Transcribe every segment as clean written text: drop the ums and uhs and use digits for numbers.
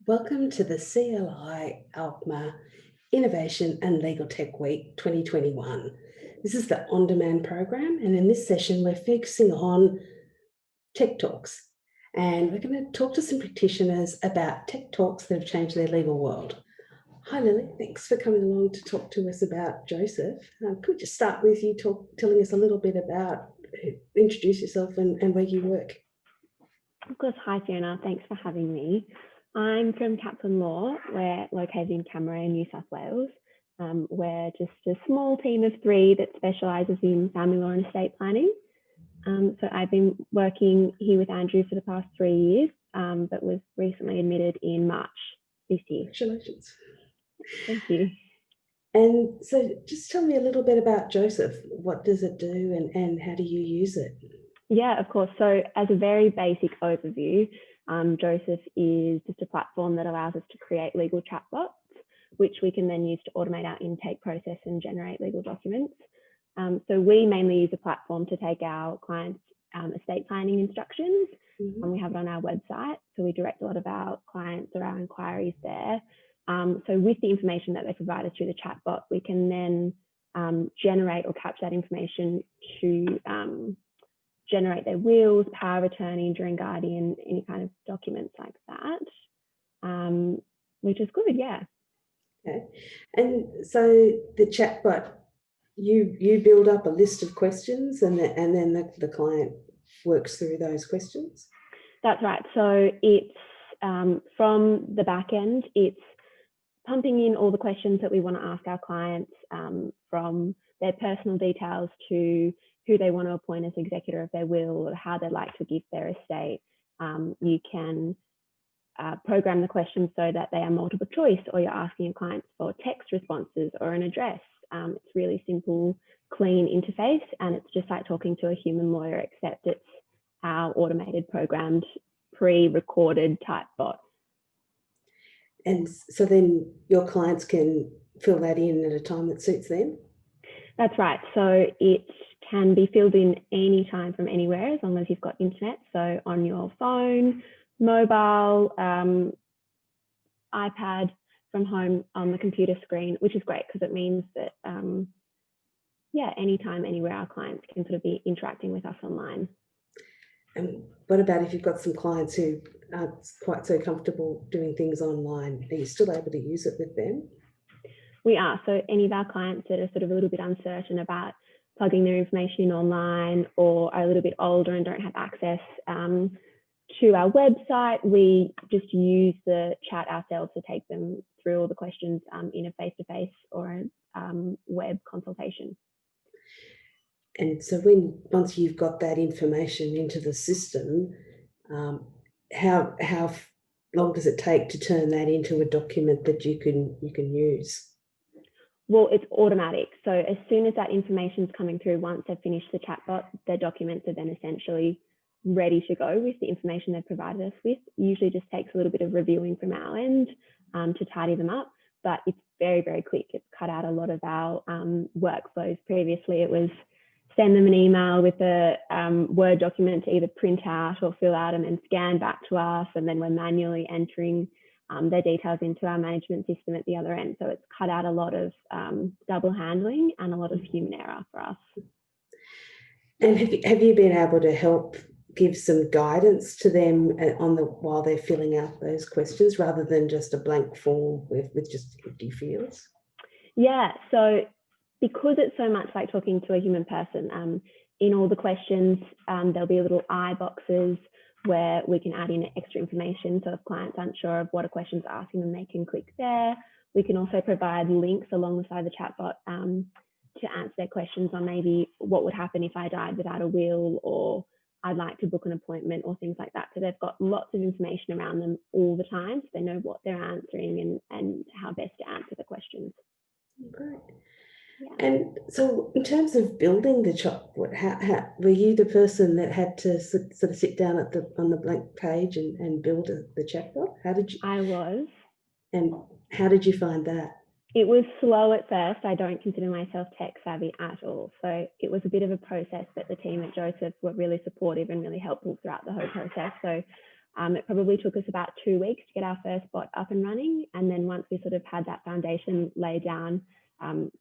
Welcome to the CLI ALPMA Innovation and Legal Tech Week 2021. This is the on-demand program, and in this session we're focusing on tech talks, and we're going to talk to some practitioners about tech talks that have changed their legal world. Hi Lily, thanks for coming along to talk to us about Josef. Could we just start with you telling us a little bit about, introduce yourself and where you work? Of course. Hi Fiona, thanks for having me. I'm from Capelin Law. We're located in Camera, New South Wales. We're just a small team of 3 that specialises in family law and estate planning. So I've been working here with Andrew for the past 3 years, but was recently admitted in March this year. Congratulations. Thank you. And so just tell me a little bit about Josef. What does it do and how do you use it? Yeah, of course. So as a very basic overview, Josef is just a platform that allows us to create legal chatbots, which we can then use to automate our intake process and generate legal documents. So we mainly use a platform to take our clients' estate planning instructions, and we have it on our website. So we direct a lot of our clients or our inquiries there. So with the information that they provide us through the chatbot, we can then generate or capture that information to generate their wills, power of attorney, enduring guardian, any kind of documents like that, which is good, yeah. Okay. And so the chatbot, you build up a list of questions and then the client works through those questions? That's right. So it's from the back end, it's pumping in all the questions that we want to ask our clients, from their personal details to who they want to appoint as executor of their will, or how they'd like to give their estate. You can program the questions so that they are multiple choice, or you're asking your clients for text responses or an address. It's really simple, clean interface, and it's just like talking to a human lawyer, except it's our automated, programmed, pre-recorded type bot. And so then your clients can fill that in at a time that suits them? That's right. So it can be filled in any time from anywhere, as long as you've got internet. So on your phone, mobile, iPad, from home, on the computer screen, which is great because it means that, yeah, anytime, anywhere, our clients can sort of be interacting with us online. And what about if you've got some clients who aren't quite so comfortable doing things online? Are you still able to use it with them? We are. So any of our clients that are sort of a little bit uncertain about plugging their information in online, or are a little bit older and don't have access to our website, we just use the chat ourselves to take them through all the questions in a face-to-face or a web consultation. And so once you've got that information into the system, how long does it take to turn that into a document that you can use? Well, it's automatic. So as soon as that information is coming through, once they've finished the chatbot, their documents are then essentially ready to go with the information they've provided us with. Usually just takes a little bit of reviewing from our end to tidy them up, but it's very, very quick. It's cut out a lot of our workflows. Previously, it was send them an email with a Word document to either print out or fill out and then scan back to us, and then we're manually entering their details into our management system at the other end. So it's cut out a lot of double handling and a lot of human error for us. And have you been able to help give some guidance to them while they're filling out those questions, rather than just a blank form with just empty fields? Yeah, so because it's so much like talking to a human person, in all the questions, there'll be little I boxes where we can add in extra information. So if clients aren't sure of what a question's asking them, they can click there. We can also provide links alongside the chatbot to answer their questions on maybe what would happen if I died without a will, or I'd like to book an appointment, or things like that. So they've got lots of information around them all the time, so they know what they're answering and how best to answer the questions. Great. Yeah. And so in terms of building the chatbot, how were you the person that had to sort of sit down on the blank page and build the chatbot? How did you? I was. And how did you find that? It was slow at first. I don't consider myself tech savvy at all. So it was a bit of a process, but the team at Josef were really supportive and really helpful throughout the whole process. So It probably took us about 2 weeks to get our first bot up and running. And then once we sort of had that foundation laid down,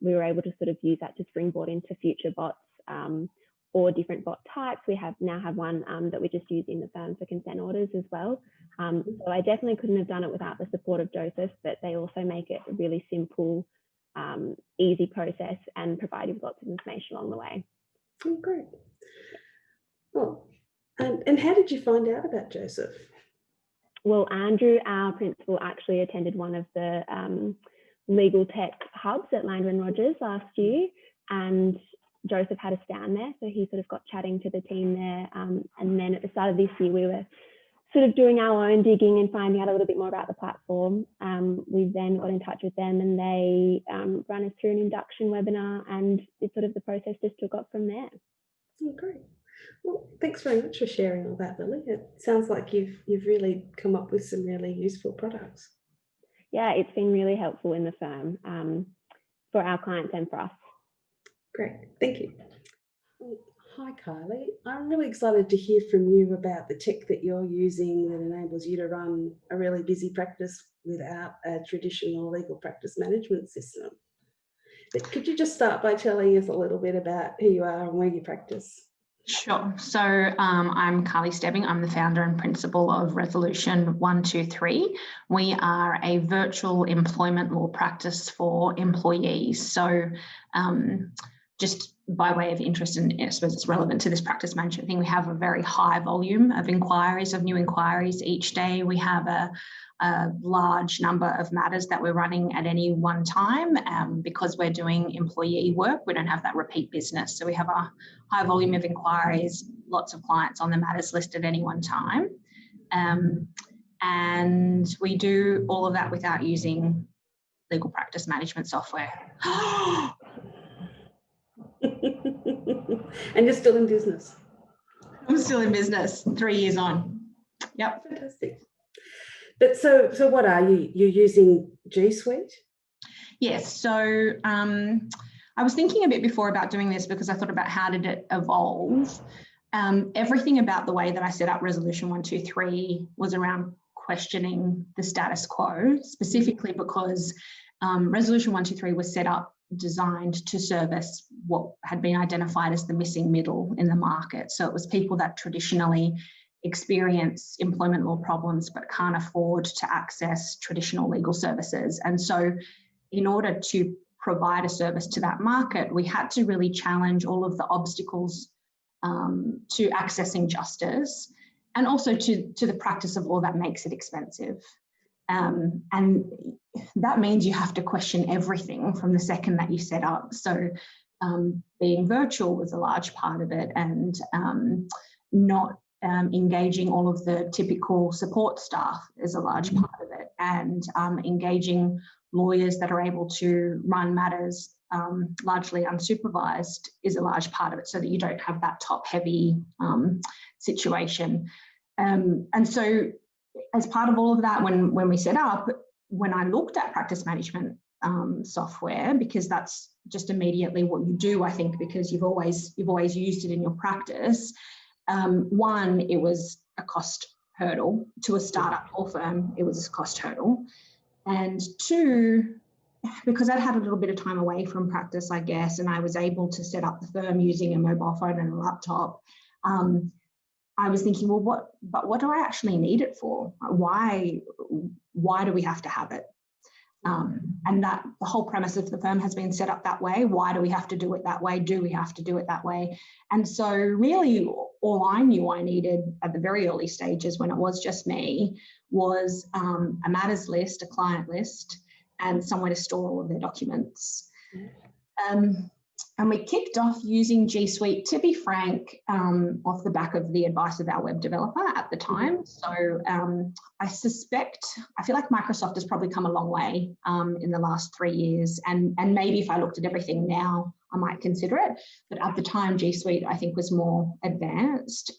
we were able to sort of use that to springboard into future bots or different bot types. We now have one that we just use in the firm for consent orders as well. So I definitely couldn't have done it without the support of Josef, but they also make it a really simple, easy process and provide you with lots of information along the way. Oh, great. Oh, and how did you find out about Josef? Well, Andrew, our principal, actually attended one of the legal tech hubs at Lander and Rogers last year, and Josef had a stand there, so he sort of got chatting to the team there. And then at the start of this year, we were sort of doing our own digging and finding out a little bit more about the platform. We then got in touch with them, and they ran us through an induction webinar, and the process just took off from there. Oh, great. Well, thanks very much for sharing all that, Lily. It sounds like you've really come up with some really useful products. Yeah, it's been really helpful in the firm for our clients and for us. Great, thank you. Hi, Kylie. I'm really excited to hear from you about the tech that you're using that enables you to run a really busy practice without a traditional legal practice management system. But could you just start by telling us a little bit about who you are and where you practice? Sure. So I'm Carly Stebbing. I'm the founder and principal of Resolution123. We are a virtual employment law practice for employees. So just by way of interest, and I suppose it's relevant to this practice management thing, we have a very high volume of new inquiries each day. We have a large number of matters that we're running at any one time. Because we're doing employee work, we don't have that repeat business. So we have a high volume of inquiries, lots of clients on the matters list at any one time. And we do all of that without using legal practice management software. And you're still in business? I'm still in business, 3 years on. Yep. Fantastic. But so what are you? You're using G-suite? Yes. So I was thinking a bit before about doing this because I thought about how did it evolve. Everything about the way that I set up Resolution 123 was around questioning the status quo, specifically because Resolution 123 was set up designed to service what had been identified as the missing middle in the market. So it was people that traditionally experience employment law problems but can't afford to access traditional legal services. And so in order to provide a service to that market, we had to really challenge all of the obstacles to accessing justice, and also to the practice of law that makes it expensive. And that means you have to question everything from the second that you set up. So being virtual was a large part of it, and not engaging all of the typical support staff is a large part of it, and engaging lawyers that are able to run matters largely unsupervised is a large part of it, so that you don't have that top-heavy situation. And so as part of all of that, when we set up, when I looked at practice management software, because that's just immediately what you do, I think, because you've always used it in your practice. One, it was a cost hurdle. To a startup law firm, it was a cost hurdle. And two, because I'd had a little bit of time away from practice, I guess, and I was able to set up the firm using a mobile phone and a laptop, I was thinking, well, what do I actually need it for? Why do we have to have it? And that the whole premise of the firm has been set up that way. Why do we have to do it that way? Do we have to do it that way? And so really all I knew I needed at the very early stages, when it was just me, was a matters list, a client list, and somewhere to store all of their documents. And we kicked off using G-Suite, to be frank, off the back of the advice of our web developer at the time. So I feel like Microsoft has probably come a long way in the last 3 years. And maybe if I looked at everything now, I might consider it. But at the time, G-Suite, I think, was more advanced,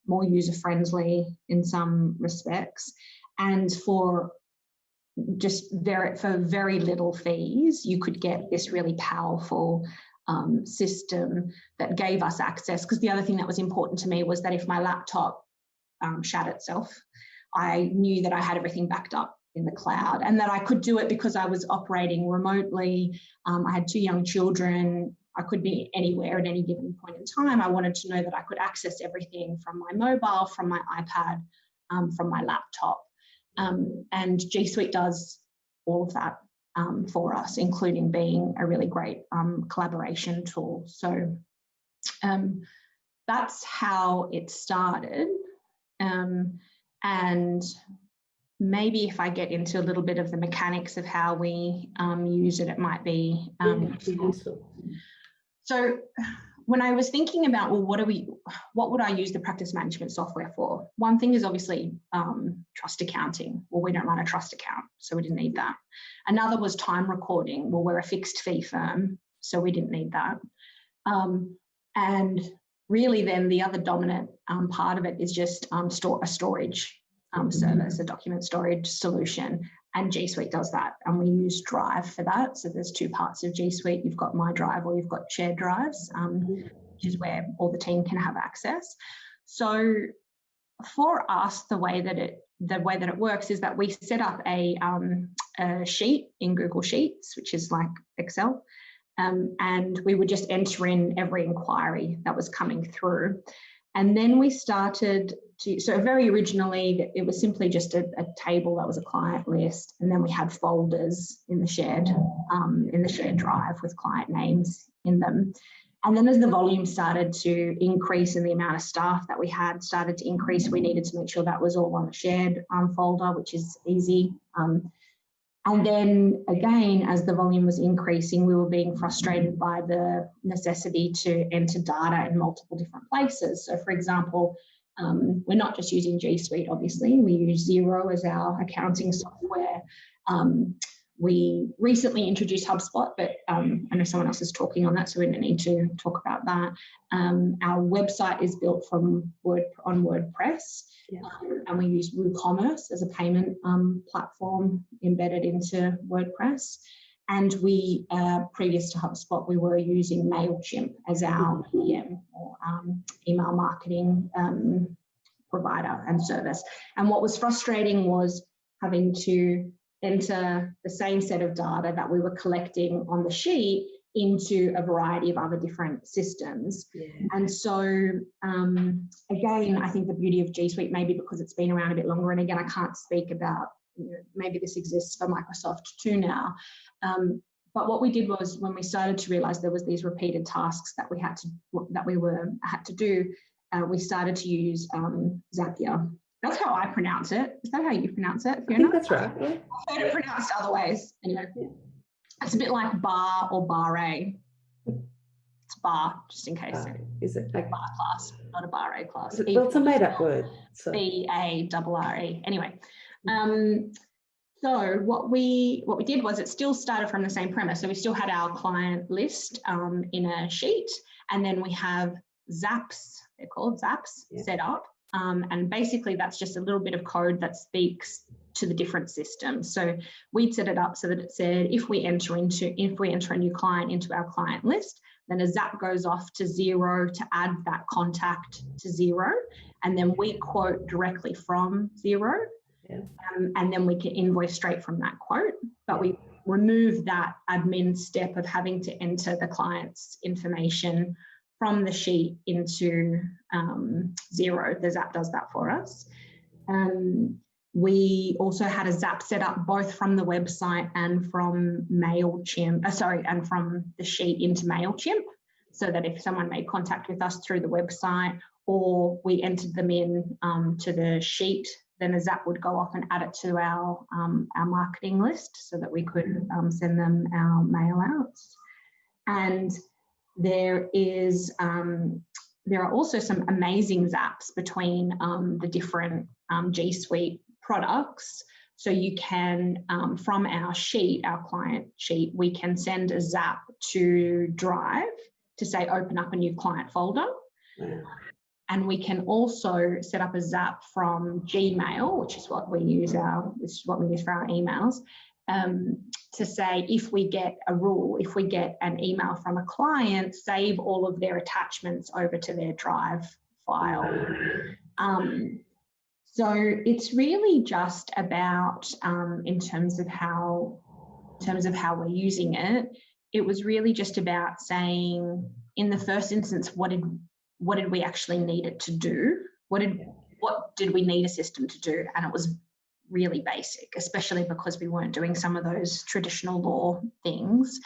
more user-friendly in some respects. And for very little fees, you could get this really powerful system that gave us access. Because the other thing that was important to me was that if my laptop shat itself. I knew that I had everything backed up in the cloud and that I could do it because I was operating remotely. I had 2 young children. I could be anywhere at any given point in time. I wanted to know that I could access everything from my mobile, from my iPad, from my laptop. And G-Suite does all of that for us, including being a really great collaboration tool. So that's how it started. And maybe if I get into a little bit of the mechanics of how we use it, it might be useful. So when I was thinking about, well, what would I use the practice management software for? One thing is obviously trust accounting. Well, we don't run a trust account, so we didn't need that. Another was time recording. Well, we're a fixed fee firm, so we didn't need that. And really then the other dominant part of it is just a storage service, a document storage solution. And G Suite does that, and we use Drive for that. So there's 2 parts of G Suite. You've got My Drive or you've got shared drives, which is where all the team can have access. So for us, the way that it works is that we set up a sheet in Google Sheets, which is like Excel, and we would just enter in every inquiry that was coming through. And then we started to, so very originally it was simply just a table that was a client list, and then we had folders in the shared drive with client names in them. And then as the volume started to increase and the amount of staff that we had started to increase, we needed to make sure that was all on a shared folder, which is easy. And then again, as the volume was increasing, we were being frustrated by the necessity to enter data in multiple different places. So for example, we're not just using G Suite, obviously, we use Xero as our accounting software. We recently introduced HubSpot, but I know someone else is talking on that, so we don't need to talk about that. Our website is built on WordPress, and we use WooCommerce as a payment platform embedded into WordPress. And we, previous to HubSpot, we were using MailChimp as our EM or email marketing provider and service. And what was frustrating was having to enter the same set of data that we were collecting on the sheet into a variety of other different systems. And so again, I think the beauty of G Suite, maybe because it's been around a bit longer, and again, I can't speak about, maybe this exists for Microsoft too now, but what we did was, when we started to realize there was these repeated tasks that we had to do, we started to use Zapier. That's how I pronounce it. Is that how you pronounce it, Fiona? I think that's right. Yeah. I've heard it pronounced other ways. Anyway, it's a bit like bar or barre. It's bar, just in case. Is it like bar class, not a barre class? Well, it's a made-up word. So. B-A-R-R-E. Anyway, so what we did was, it still started from the same premise. So we still had our client list in a sheet, and then we have Zaps. They're called Zaps set up. And basically that's just a little bit of code that speaks to the different systems. So we'd set it up so that it said, if we enter a new client into our client list, then a Zap goes off to Xero to add that contact to Xero. And then we quote directly from Xero. And then we can invoice straight from that quote. But we remove that admin step of having to enter the client's information from the sheet into Xero. The Zap does that for us. We also had a Zap set up both from the website and from MailChimp, and from the sheet into MailChimp, so that if someone made contact with us through the website, or we entered them in to the sheet, then a Zap would go off and add it to our marketing list, so that we could send them our mail outs. And there are also some amazing Zaps between the different G Suite products. So you can, from our sheet, our client sheet, we can send a Zap to Drive to say, open up a new client folder. And we can also set up a Zap from Gmail, which is what we use for our emails, to say, if we get an email from a client, save all of their attachments over to their Drive file. So it's really just about, in terms of how we're using it, it was really just about saying, in the first instance, what did we actually need it to do? What did we need a system to do? And it was really basic, especially because we weren't doing some of those traditional law things.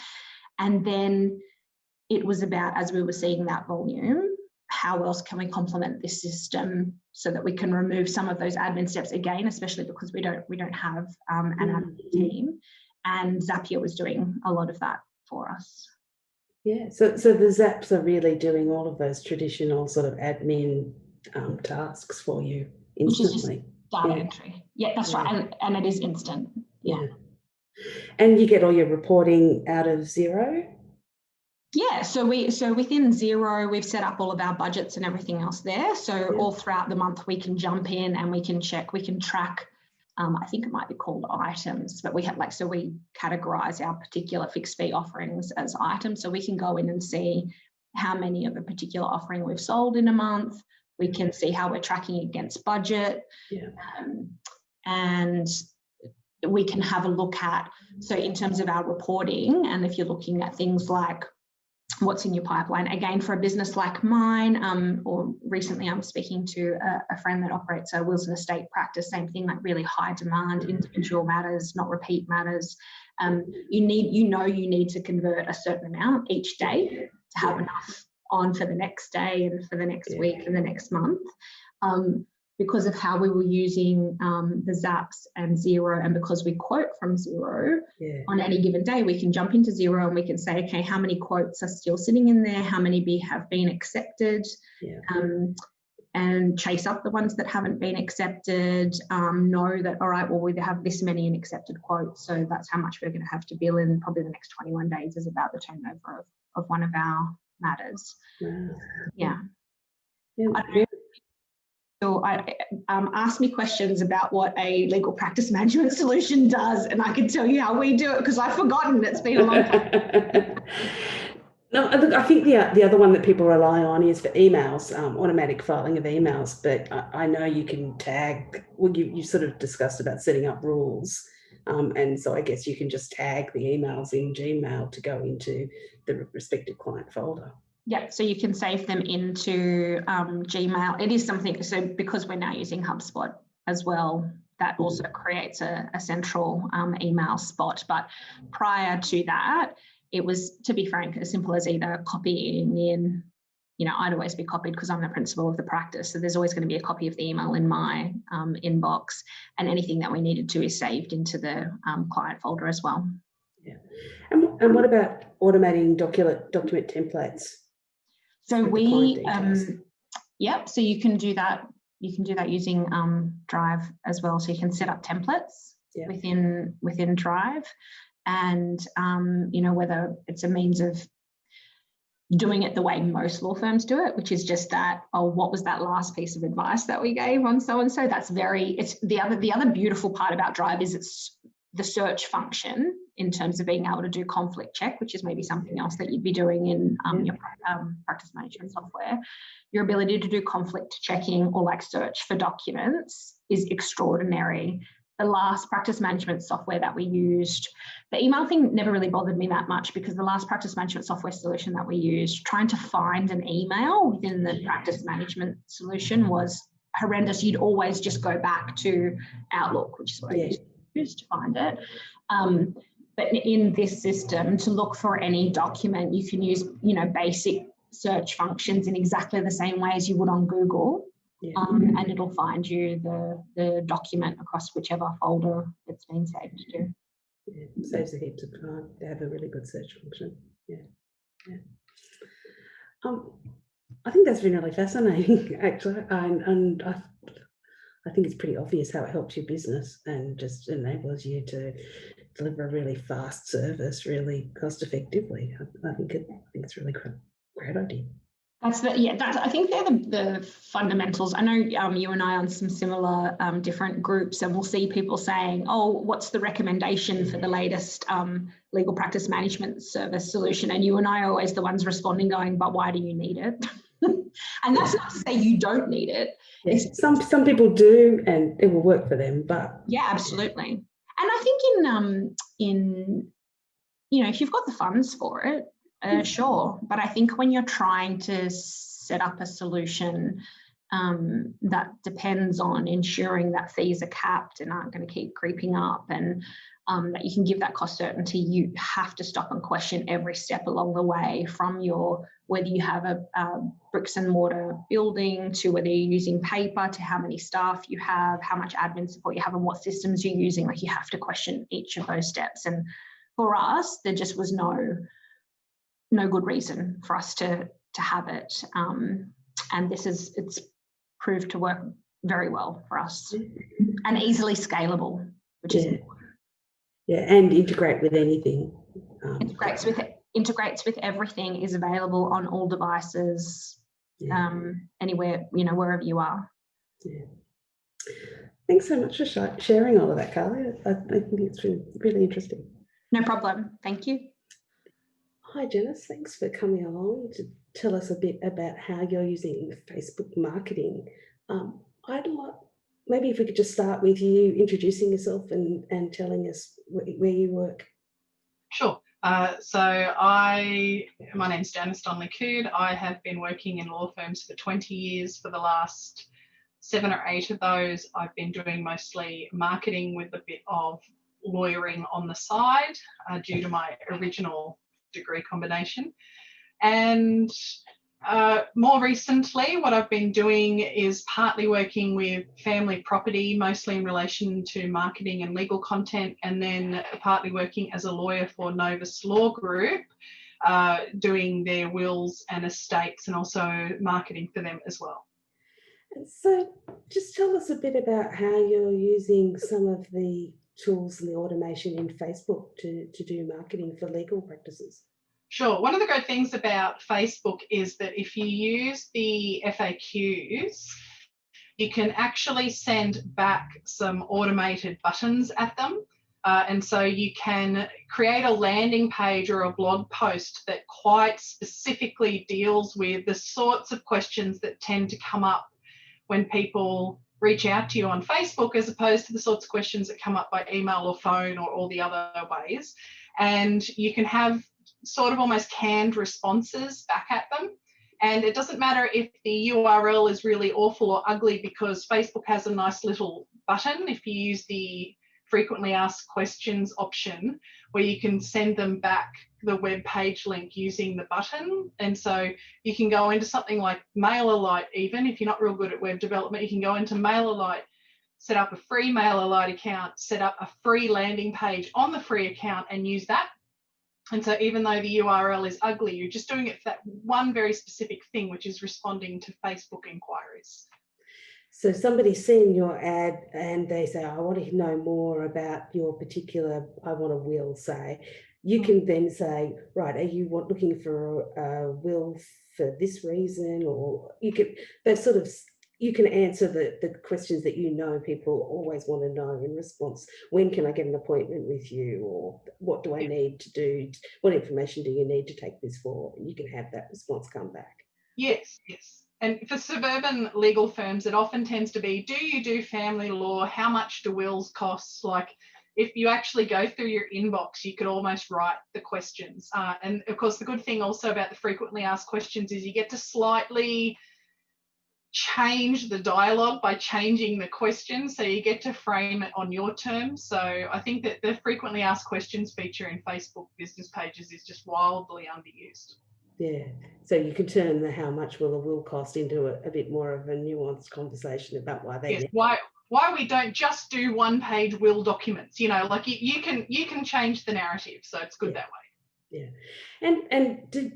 And then it was about, as we were seeing that volume, how else can we complement this system so that we can remove some of those admin steps again, especially because we don't have an admin team. And Zapier was doing a lot of that for us. Yeah, so the Zaps are really doing all of those traditional sort of admin tasks for you instantly. Data entry. Yeah, that's right. And it is instant. Yeah. And you get all your reporting out of Xero? Yeah, so within Xero, we've set up all of our budgets and everything else there. So all throughout the month, we can jump in and we can check, we can track, I think it might be called items, but we have we categorize our particular fixed fee offerings as items. So we can go in and see how many of a particular offering we've sold in a month. We can see how we're tracking against budget. And we can have a look at, so in terms of our reporting, and if you're looking at things like what's in your pipeline, again, for a business like mine, or recently I'm speaking to a friend that operates a wills and estate practice, same thing, like really high demand, individual matters, not repeat matters. You need to convert a certain amount each day to have enough on for the next day and for the next week and the next month. Because of how we were using the Zaps and Xero, and because we quote from Xero on any given day, we can jump into Xero and we can say, okay, how many quotes are still sitting in there? How many have been accepted? And chase up the ones that haven't been accepted. Know that, all right, well, we have this many in accepted quotes, so that's how much we're going to have to bill in probably the next 21 days is about the turnover of one of our matters. So ask me questions about what a legal practice management solution does, and I can tell you how we do it because I've forgotten. It's been a long time. No, look, I think the other one that people rely on is for emails, automatic filing of emails. But I know you can tag. Well, you sort of discussed about setting up rules, and so I guess you can just tag the emails in Gmail to go into the respective client folder. Yeah, so you can save them into Gmail. It is something, so because we're now using HubSpot as well, that also creates a central email spot. But prior to that, it was, to be frank, as simple as either copying in, I'd always be copied because I'm the principal of the practice. So there's always going to be a copy of the email in my inbox, and anything that we needed to is saved into the client folder as well. Yeah. And what about automating document templates? So so you can do that. You can do that using Drive as well. So you can set up templates within Drive, and whether it's a means of doing it the way most law firms do it, which is just that, what was that last piece of advice that we gave on so and so? That's it's the other beautiful part about Drive is it's the search function in terms of being able to do conflict check, which is maybe something else that you'd be doing in your practice management software. Your ability to do conflict checking or like search for documents is extraordinary. The last practice management software that we used, the email thing never really bothered me that much, because the last practice management software solution that we used, trying to find an email within the practice management solution was horrendous. You'd always just go back to Outlook, which is what I used to find it. But in this system, to look for any document, you can use, basic search functions in exactly the same way as you would on Google, and it'll find you the document across whichever folder it's been saved to. Yeah, it saves a heap of time to have a really good search function. I think that's been really fascinating, actually, and I think it's pretty obvious how it helps your business and just enables you to deliver a really fast service, really cost effectively. I think it's really great idea. I think they're the fundamentals. I know you and I are on some similar different groups, and we'll see people saying, what's the recommendation for the latest legal practice management service solution? And you and I are always the ones responding going, but why do you need it? And that's not to say you don't need it. Yeah. Some people do, and it will work for them. But yeah, absolutely. And I think in if you've got the funds for it, sure. But I think when you're trying to set up a solution that depends on ensuring that fees are capped and aren't going to keep creeping up, and that you can give that cost certainty, you have to stop and question every step along the way, from whether you have a bricks and mortar building, to whether you're using paper, to how many staff you have, how much admin support you have, and what systems you're using. Like, you have to question each of those steps. And for us, there just was no good reason for us to have it. And it's proved to work very well for us, and easily scalable, which is important. Yeah, and integrate with anything. Integrates with everything, is available on all devices, anywhere, wherever you are. Yeah. Thanks so much for sharing all of that, Carly. I think it's been really interesting. No problem. Thank you. Hi, Janis. Thanks for coming along to tell us a bit about how you're using Facebook marketing. Maybe if we could just start with you introducing yourself and telling us where you work. Sure. My name's Janis Donnelly-Coode. I have been working in law firms for 20 years. For the last 7 or 8 of those, I've been doing mostly marketing with a bit of lawyering on the side, due to my original degree combination. And more recently, what I've been doing is partly working with family property, mostly in relation to marketing and legal content, and then partly working as a lawyer for Novus Law Group, doing their wills and estates, and also marketing for them as well. And so just tell us a bit about how you're using some of the tools and the automation in Facebook to do marketing for legal practices. Sure. One of the great things about Facebook is that if you use the FAQs, you can actually send back some automated buttons at them. And so you can create a landing page or a blog post that quite specifically deals with the sorts of questions that tend to come up when people reach out to you on Facebook, as opposed to the sorts of questions that come up by email or phone or all the other ways. And you can have sort of almost canned responses back at them. And it doesn't matter if the URL is really awful or ugly, because Facebook has a nice little button if you use the frequently asked questions option, where you can send them back the web page link using the button. And so you can go into something like MailerLite. Even if you're not real good at web development, you can go into MailerLite, set up a free MailerLite account, set up a free landing page on the free account, and use that. And so even though the URL is ugly, you're just doing it for that one very specific thing, which is responding to Facebook inquiries. So somebody's seen your ad and they say, I want to know more about your particular, I want a will, say. You can then say, right, are you looking for a will for this reason? Or you can answer the questions that people always want to know in response. When can I get an appointment with you? Or what do I need to do? What information do you need to take this for? And you can have that response come back. Yes. And for suburban legal firms, it often tends to be, do you do family law? How much do wills cost? Like, if you actually go through your inbox, you could almost write the questions. And of course, the good thing also about the frequently asked questions is you get to slightly change the dialogue by changing the question, so you get to frame it on your terms. So I think that the frequently asked questions feature in Facebook business pages is just wildly underused. Yeah, so you can turn the how much will a will cost into a bit more of a nuanced conversation about why they need why we don't just do one-page will documents. Like you can change the narrative, so it's good that way. Yeah, and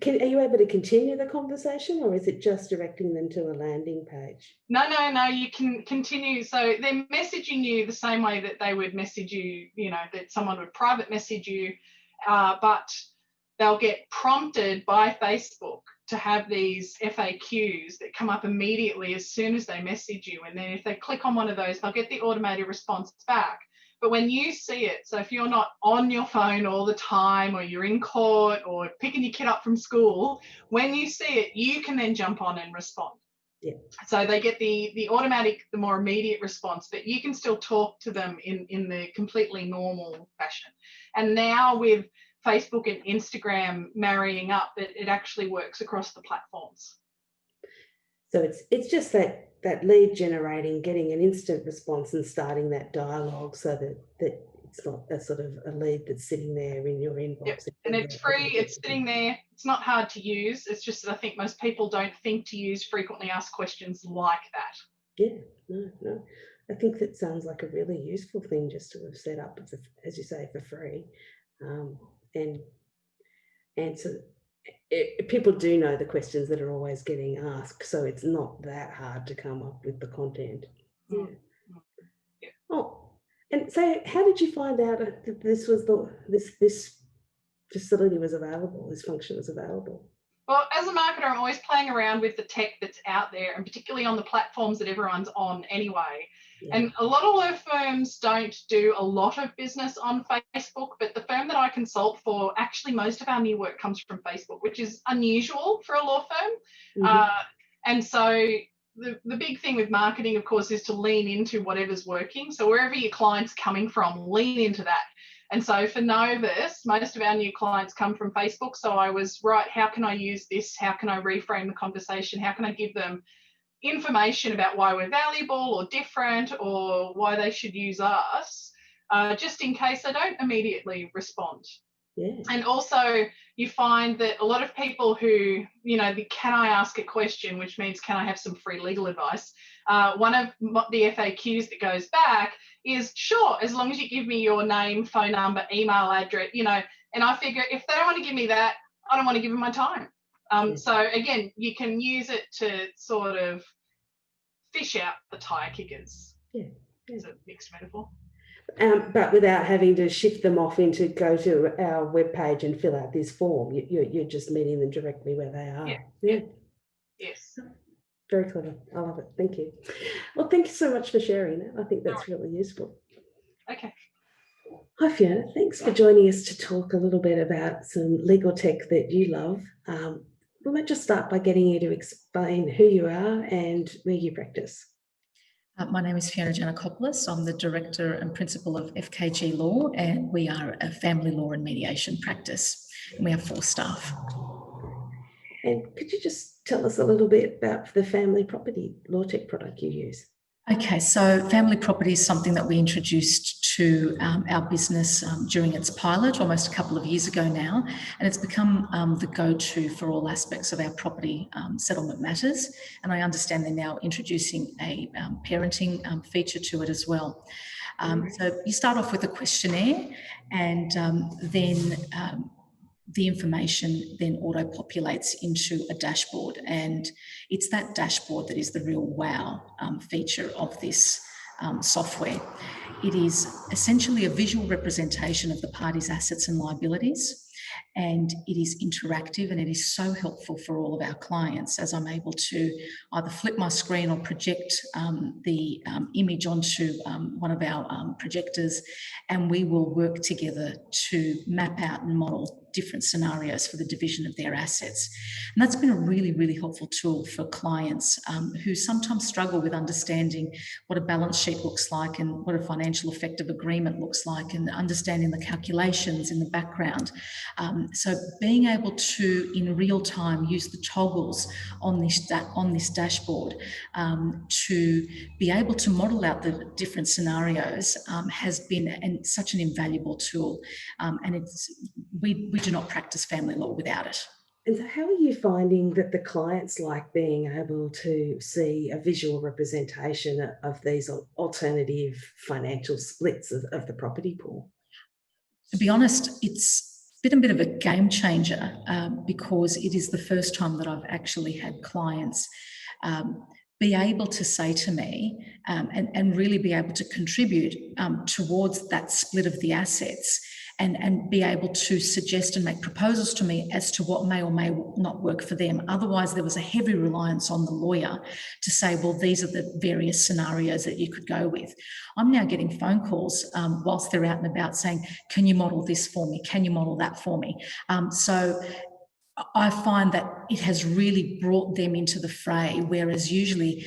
are you able to continue the conversation, or is it just directing them to a landing page? No, you can continue. So they're messaging you the same way that they would message you, that someone would private message you, but they'll get prompted by Facebook to have these FAQs that come up immediately as soon as they message you. And then if they click on one of those, they'll get the automated response back. But when you see it, so if you're not on your phone all the time, or you're in court or picking your kid up from school, when you see it, you can then jump on and respond. Yeah. So they get the automatic, the more immediate response, but you can still talk to them in the completely normal fashion. And now with Facebook and Instagram marrying up, it actually works across the platforms. So it's just that lead generating, getting an instant response and starting that dialogue, so that it's not a sort of a lead that's sitting there in your inbox. Yep. And it's free, it's sitting there, it's not hard to use. It's just that I think most people don't think to use frequently asked questions like that. Yeah, no. I think that sounds like a really useful thing just to have set up, as you say, for free. And so people do know the questions that are always getting asked, so it's not that hard to come up with the content. Yeah. Oh, and so how did you find out that this was this facility was available, this function was available? Well, as a marketer, I'm always playing around with the tech that's out there, and particularly on the platforms that everyone's on anyway. Yeah. And a lot of law firms don't do a lot of business on Facebook, but the firm that I consult for, actually most of our new work comes from Facebook, which is unusual for a law firm. Mm-hmm. And so the big thing with marketing, of course, is to lean into whatever's working. So wherever your client's coming from, lean into that. And so for Novus, most of our new clients come from Facebook. So I was, right, how can I use this? How can I reframe the conversation? How can I give them information about why we're valuable or different, or why they should use us, just in case they don't immediately respond. Yeah. And also you find that a lot of people who, the can I ask a question, which means can I have some free legal advice, one of the FAQs that goes back is, sure, as long as you give me your name, phone number, email address, and I figure if they don't want to give me that, I don't want to give them my time. So again, you can use it to sort of fish out the tire kickers. Yeah. It's a mixed metaphor. But without having to shift them off into go to our webpage and fill out this form, you're just meeting them directly where they are. Yeah. Yes. Very clever. I love it. Thank you. Well, thank you so much for sharing that. I think that's really useful. Okay. Hi, Fiona. Thanks for joining us to talk a little bit about some legal tech that you love. We might just start by getting you to explain who you are and where you practice. My name is Fiona Giannakopoulos. I'm the Director and Principal of FKG Law, and we are a family law and mediation practice. And we have 4 staff. And could you just tell us a little bit about the family property law tech product you use? Okay, so family property is something that we introduced to our business during its pilot almost a couple of years ago now, and it's become the go-to for all aspects of our property settlement matters. And I understand they're now introducing a parenting feature to it as well. So you start off with a questionnaire, and then the information then auto-populates into a dashboard, and it's that dashboard that is the real wow feature of this software. It is essentially a visual representation of the parties' assets and liabilities, and it is interactive, and it is so helpful for all of our clients, as I'm able to either flip my screen or project the image onto one of our projectors, and we will work together to map out and model different scenarios for the division of their assets. And that's been a really, really helpful tool for clients who sometimes struggle with understanding what a balance sheet looks like and what a financial effective agreement looks like, and understanding the calculations in the background. So being able to, in real time, use the toggles on this dashboard to be able to model out the different scenarios has been such an invaluable tool. And we do not practice family law without it. And so how are you finding that the clients like being able to see a visual representation of these alternative financial splits of the property pool? To be honest, it's been a bit of a game changer because it is the first time that I've actually had clients be able to say to me and really be able to contribute towards that split of the assets, and be able to suggest and make proposals to me as to what may or may not work for them. Otherwise, there was a heavy reliance on the lawyer to say, well, these are the various scenarios that you could go with. I'm now getting phone calls whilst they're out and about saying, can you model this for me? Can you model that for me? So I find that it has really brought them into the fray, whereas usually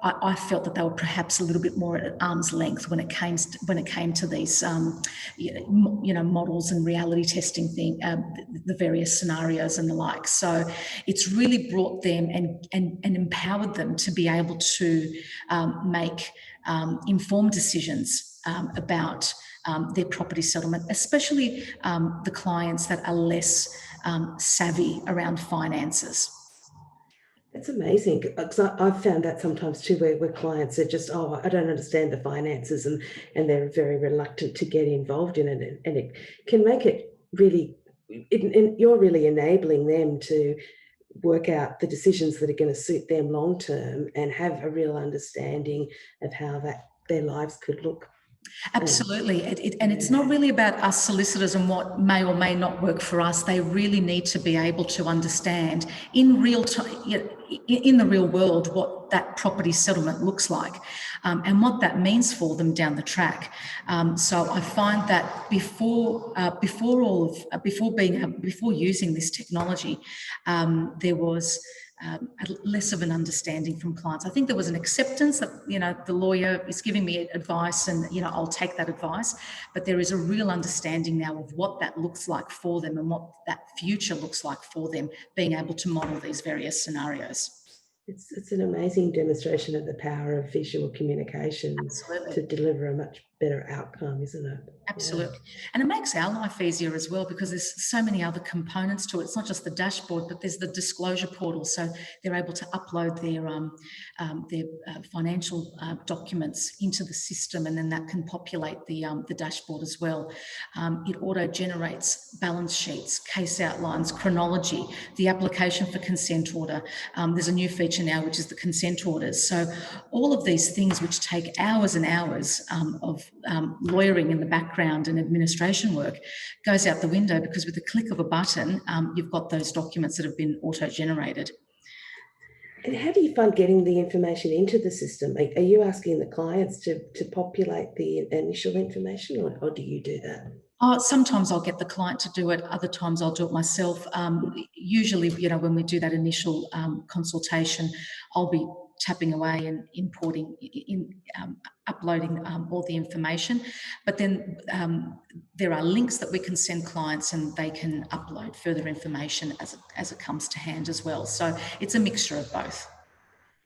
I felt that they were perhaps a little bit more at arm's length when it came to these, models and reality testing thing, the various scenarios and the like. So it's really brought them and empowered them to be able to make informed decisions about their property settlement, especially the clients that are less savvy around finances. That's amazing, because I've found that sometimes too, where clients are just, oh, I don't understand the finances, and they're very reluctant to get involved in it, and it can make it really, and you're really enabling them to work out the decisions that are going to suit them long term and have a real understanding of how their lives could look. Absolutely. And it's not really about us solicitors and what may or may not work for us. They really need to be able to understand in real time, in the real world, what that property settlement looks like and what that means for them down the track. So I find that before using this technology, there was less of an understanding from clients. I think there was an acceptance that, the lawyer is giving me advice and, I'll take that advice, but there is a real understanding now of what that looks like for them and what that future looks like for them, being able to model these various scenarios. It's an amazing demonstration of the power of visual communications. Absolutely. To deliver a much better outcome, isn't it? Absolutely. Yeah. And it makes our life easier as well, because there's so many other components to it. It's not just the dashboard, but there's the disclosure portal. So they're able to upload their financial documents into the system, and then that can populate the dashboard as well. It auto-generates balance sheets, case outlines, chronology, the application for consent order. There's a new feature now, which is the consent orders. So all of these things, which take hours and hours of lawyering in the background and administration work, goes out the window, because with the click of a button, you've got those documents that have been auto-generated. And how do you find getting the information into the system? Are you asking the clients to populate the initial information, or do you do that? Sometimes I'll get the client to do it. Other times I'll do it myself. Usually, when we do that initial consultation, I'll be tapping away and importing, uploading all the information. But then there are links that we can send clients, and they can upload further information as it comes to hand as well. So it's a mixture of both.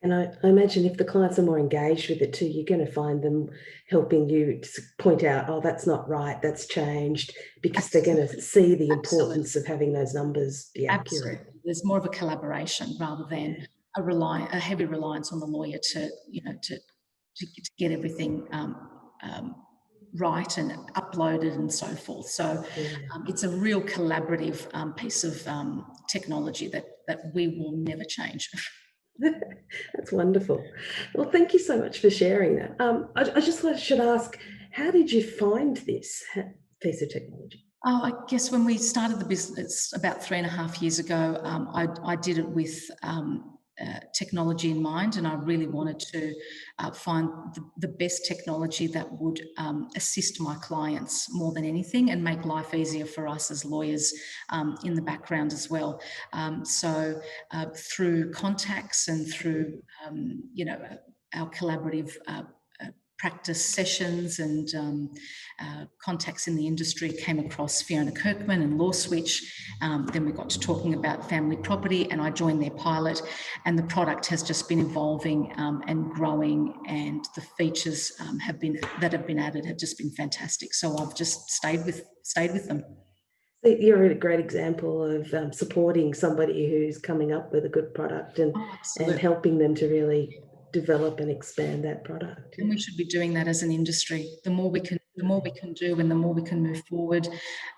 And I imagine if the clients are more engaged with it too, you're going to find them helping you to point out, oh, that's not right, that's changed, because Absolutely. They're going to see the importance Absolutely. Of having those numbers be accurate. Absolutely. There's more of a collaboration rather than a heavy reliance on the lawyer to get everything right and uploaded and so forth. So it's a real collaborative piece of technology that we will never change. That's wonderful. Well, thank you so much for sharing that. I just should ask, how did you find this piece of technology? Oh, I guess when we started the business about 3.5 years ago, I did it with technology in mind, and I really wanted to find the best technology that would assist my clients more than anything, and make life easier for us as lawyers in the background as well. So through contacts and through our collaborative practice sessions and contacts in the industry, came across Fiona Kirkman and Law Switch. Then we got to talking about family property, and I joined their pilot, and the product has just been evolving and growing, and the features that have been added have just been fantastic. So I've just stayed with them. So you're a great example of supporting somebody who's coming up with a good product and helping them to really develop and expand that product. And we should be doing that as an industry. The more we can do, and the more we can move forward,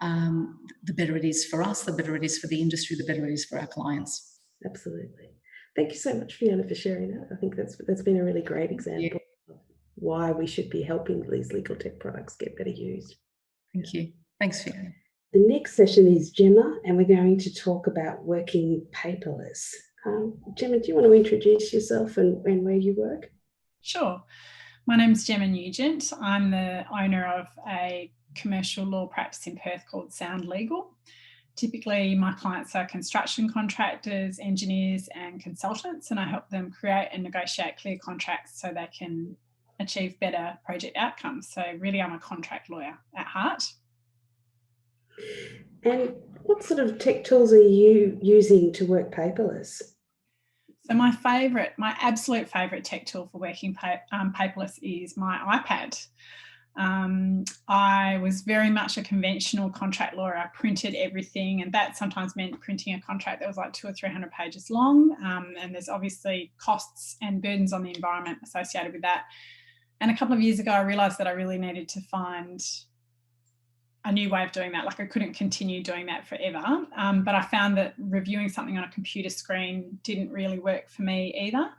the better it is for us, the better it is for the industry, the better it is for our clients. Absolutely. Thank you so much, Fiona, for sharing that. I think that's been a really great example of why we should be helping these legal tech products get better used. Thank you. Thanks, Fiona. The next session is Gemma, and we're going to talk about working paperless. Gemma, do you want to introduce yourself and where you work? Sure. My name's Gemma Nugent. I'm the owner of a commercial law practice in Perth called SoundLegal. Typically, my clients are construction contractors, engineers and consultants, and I help them create and negotiate clear contracts so they can achieve better project outcomes. So really, I'm a contract lawyer at heart. And what sort of tech tools are you using to work paperless? So my absolute favourite tech tool for working paperless is my iPad. I was very much a conventional contract lawyer. I printed everything, and that sometimes meant printing a contract that was like 200 or 300 pages long. And there's obviously costs and burdens on the environment associated with that. And a couple of years ago, I realised that I really needed to find a new way of doing that. Like, I couldn't continue doing that forever. But I found that reviewing something on a computer screen didn't really work for me either.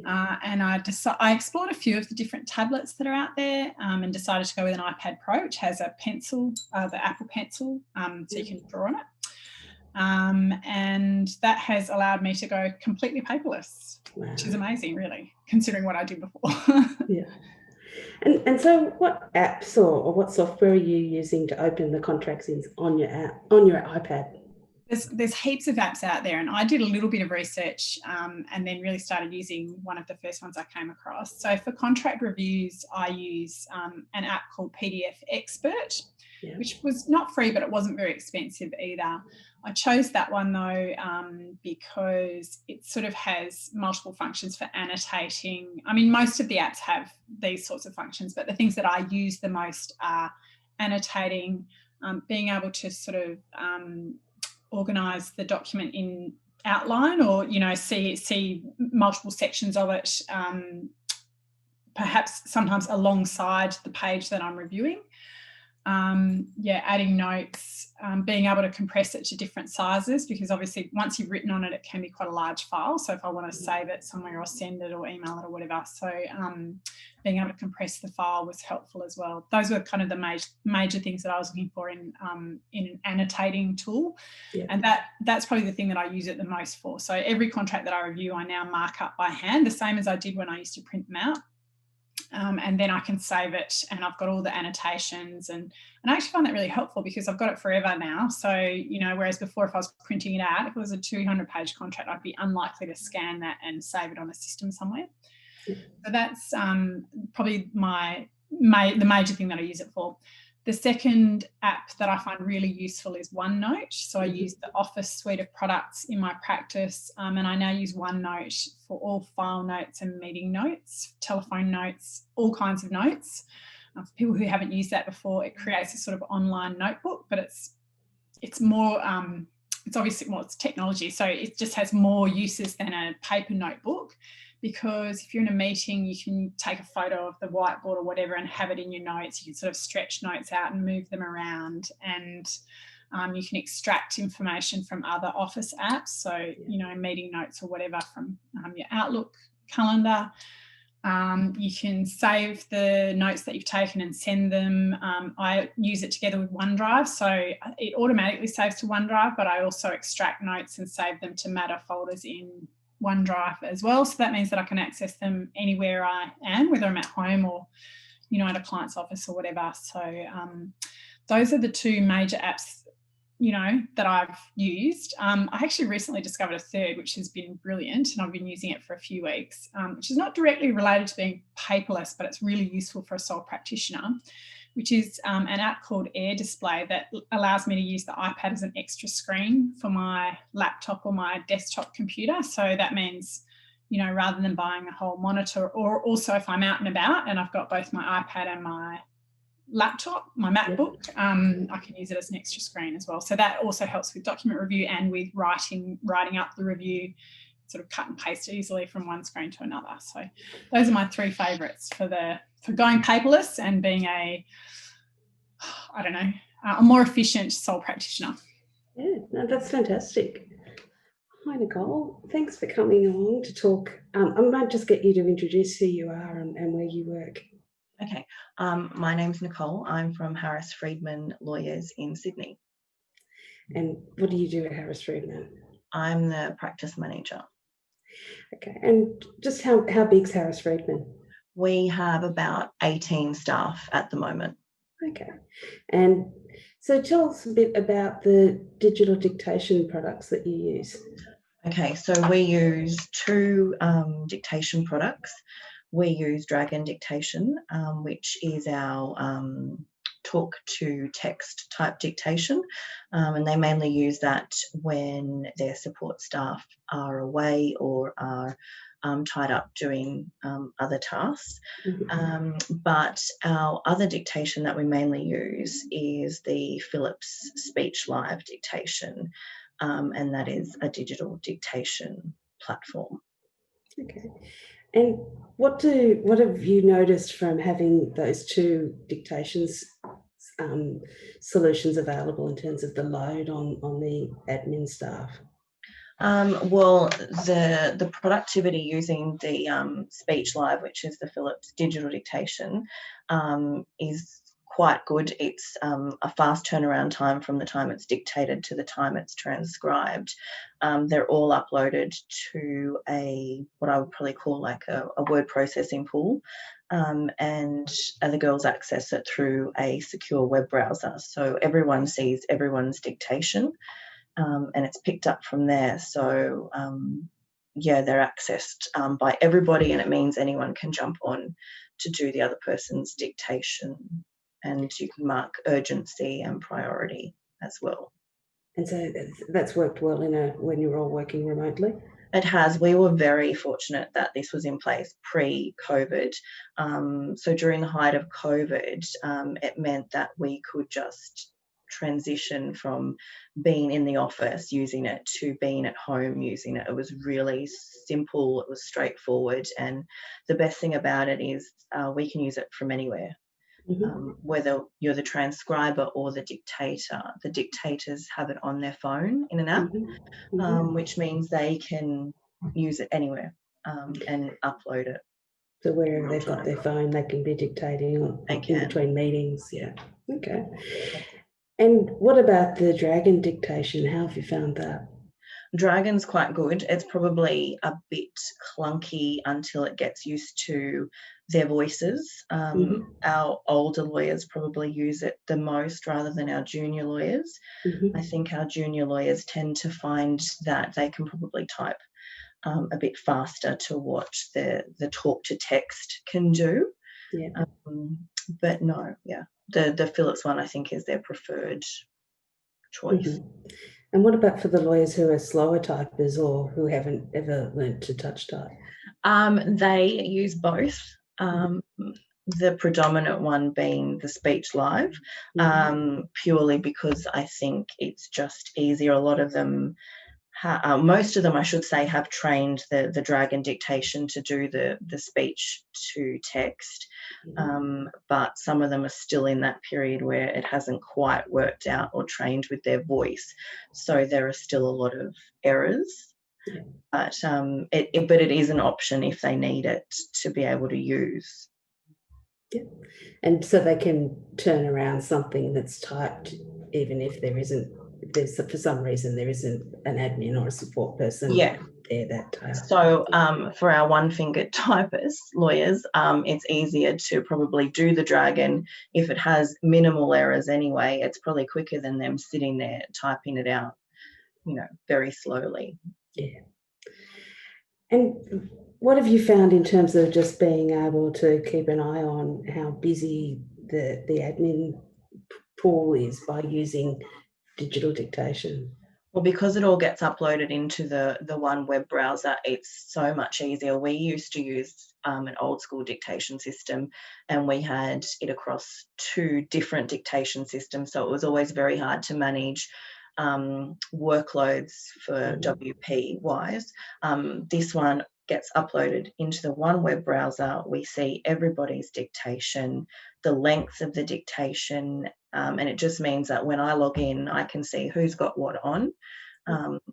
And I explored a few of the different tablets that are out there, and decided to go with an iPad Pro, which has a pencil, the Apple Pencil, so you can draw on it. And that has allowed me to go completely paperless, which is amazing, really, considering what I did before. Yeah. And so what apps or what software are you using to open the contracts on your iPad? There's heaps of apps out there, and I did a little bit of research and then really started using one of the first ones I came across. So for contract reviews, I use an app called PDF Expert, which was not free, but it wasn't very expensive either. I chose that one though because it sort of has multiple functions for annotating. I mean, most of the apps have these sorts of functions, but the things that I use the most are annotating, being able to sort of organise the document in outline, or see multiple sections of it, perhaps sometimes alongside the page that I'm reviewing. Adding notes, being able to compress it to different sizes, because obviously once you've written on it, it can be quite a large file. So if I want to save it somewhere or send it or email it or whatever, so being able to compress the file was helpful as well. Those were kind of the major things that I was looking for in an annotating tool. And that's probably the thing that I use it the most for. So every contract that I review, I now mark up by hand, the same as I did when I used to print them out. And then I can save it, and I've got all the annotations, and I actually find that really helpful because I've got it forever now. So, whereas before, if I was printing it out, if it was a 200-page contract, I'd be unlikely to scan that and save it on a system somewhere. So that's probably the major thing that I use it for. The second app that I find really useful is OneNote. So I use the Office suite of products in my practice, and I now use OneNote for all file notes and meeting notes, telephone notes, all kinds of notes. For people who haven't used that before, it creates a sort of online notebook, but it's more, it's obviously more, it's technology, so it just has more uses than a paper notebook. Because if you're in a meeting, you can take a photo of the whiteboard or whatever and have it in your notes. You can sort of stretch notes out and move them around, and you can extract information from other Office apps. So, meeting notes or whatever from your Outlook calendar. You can save the notes that you've taken and send them. I use it together with OneDrive, so it automatically saves to OneDrive, but I also extract notes and save them to Matter folders in OneDrive as well. So that means that I can access them anywhere I am, whether I'm at home or, at a client's office or whatever. So those are the two major apps, that I've used. I actually recently discovered a third, which has been brilliant, and I've been using it for a few weeks, which is not directly related to being paperless, but it's really useful for a sole practitioner, which is an app called Air Display that allows me to use the iPad as an extra screen for my laptop or my desktop computer. So that means, rather than buying a whole monitor, or also if I'm out and about and I've got both my iPad and my laptop, my MacBook, I can use it as an extra screen as well. So that also helps with document review and with writing up the review, sort of cut and paste easily from one screen to another. So those are my three favourites for going paperless and being a more efficient sole practitioner. Yeah, no, that's fantastic. Hi, Nicole. Thanks for coming along to talk. I might just get you to introduce who you are and where you work. Okay, my name's Nicole. I'm from Harris Friedman Lawyers in Sydney. And what do you do at Harris Friedman? I'm the practice manager. Okay, and just how big's Harris Friedman? We have about 18 staff at the moment. Okay, and so tell us a bit about the digital dictation products that you use. Okay, so we use two dictation products. We use Dragon Dictation, which is our talk to text type dictation, and they mainly use that when their support staff are away or are tied up doing other tasks. But our other dictation that we mainly use is the Philips Speech Live Dictation, and that is a digital dictation platform. Okay, and what have you noticed from having those two dictations solutions available in terms of the load on the admin staff? Well, the productivity using the Speech Live, which is the Philips digital dictation, is quite good. It's a fast turnaround time from the time it's dictated to the time it's transcribed. They're all uploaded to what I would probably call like a word processing pool, and the girls access it through a secure web browser. So everyone sees everyone's dictation. And it's picked up from there. So, yeah, they're accessed by everybody, and it means anyone can jump on to do the other person's dictation, and you can mark urgency and priority as well. And so that's worked well when you're all working remotely? It has. We were very fortunate that this was in place pre-COVID. So during the height of COVID, it meant that we could just transition from being in the office using it to being at home using it. It was really simple, it was straightforward, and the best thing about it is we can use it from anywhere. Whether you're the transcriber or the dictator. The dictators have it on their phone in an app, which means they can use it anywhere and upload it. So wherever they've got their phone, they can be dictating in between meetings. Yeah. Okay. And what about the Dragon dictation? How have you found that? Dragon's quite good. It's probably a bit clunky until it gets used to their voices. Our older lawyers probably use it the most rather than our junior lawyers. I think our junior lawyers tend to find that they can probably type a bit faster to what the talk to text can do. Yeah. But no, yeah. The Philips one, I think, is their preferred choice. And what about for the lawyers who are slower typers or who haven't ever learnt to touch type? They use both. The predominant one being the Speech Live, purely because I think it's just easier. A lot of them, most of them, I should say, have trained the Dragon dictation to do the speech to text, but some of them are still in that period where it hasn't quite worked out or trained with their voice. So there are still a lot of errors, but it is an option if they need it to be able to use. Yeah. And so they can turn around something that's typed even if for some reason there isn't an admin or a support person there that time. So for our one-fingered typists, lawyers, it's easier to probably do the Dragon. If it has minimal errors anyway, it's probably quicker than them sitting there typing it out, very slowly. Yeah. And what have you found in terms of just being able to keep an eye on how busy the admin pool is by using digital dictation? Well, because it all gets uploaded into the one web browser, it's so much easier. We used to use an old school dictation system, and we had it across two different dictation systems. So it was always very hard to manage workloads for WP wise. This one gets uploaded into the one web browser. We see everybody's dictation, the length of the dictation, and it just means that when I log in, I can see who's got what on.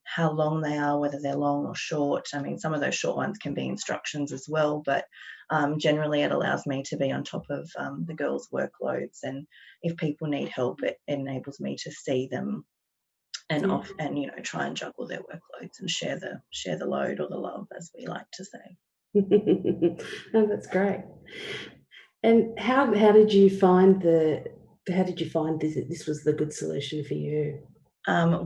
how long they are, whether they're long or short. I mean, some of those short ones can be instructions as well, but generally it allows me to be on top of the girls' workloads, and if people need help, it enables me to see them and try and juggle their workloads and share the load or the love, as we like to say. Oh, that's great. And how did you find this was the good solution for you?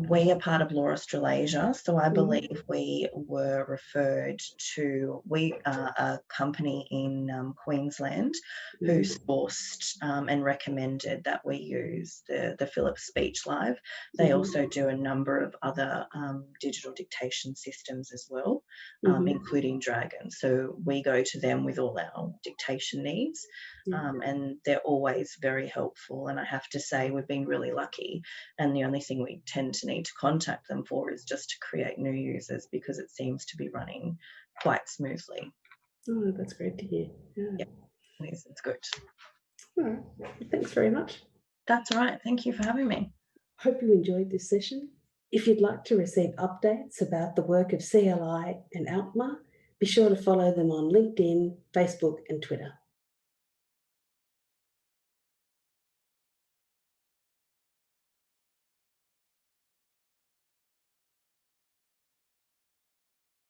We are part of Law Australasia, so I believe we were referred to, we are a company in Queensland who sourced and recommended that we use the Philips Speech Live. They also do a number of other digital dictation systems as well, including Dragon. So we go to them with all our dictation needs, and they're always very helpful. And I have to say, we've been really lucky, and the only thing we tend to need to contact them for is just to create new users, because it seems to be running quite smoothly. Oh, that's great to hear. Yeah, it's good. All right. Thanks very much. That's all right. Thank you for having me. Hope you enjoyed this session. If you'd like to receive updates about the work of CLI and ALPMA, be sure to follow them on LinkedIn, Facebook, and Twitter.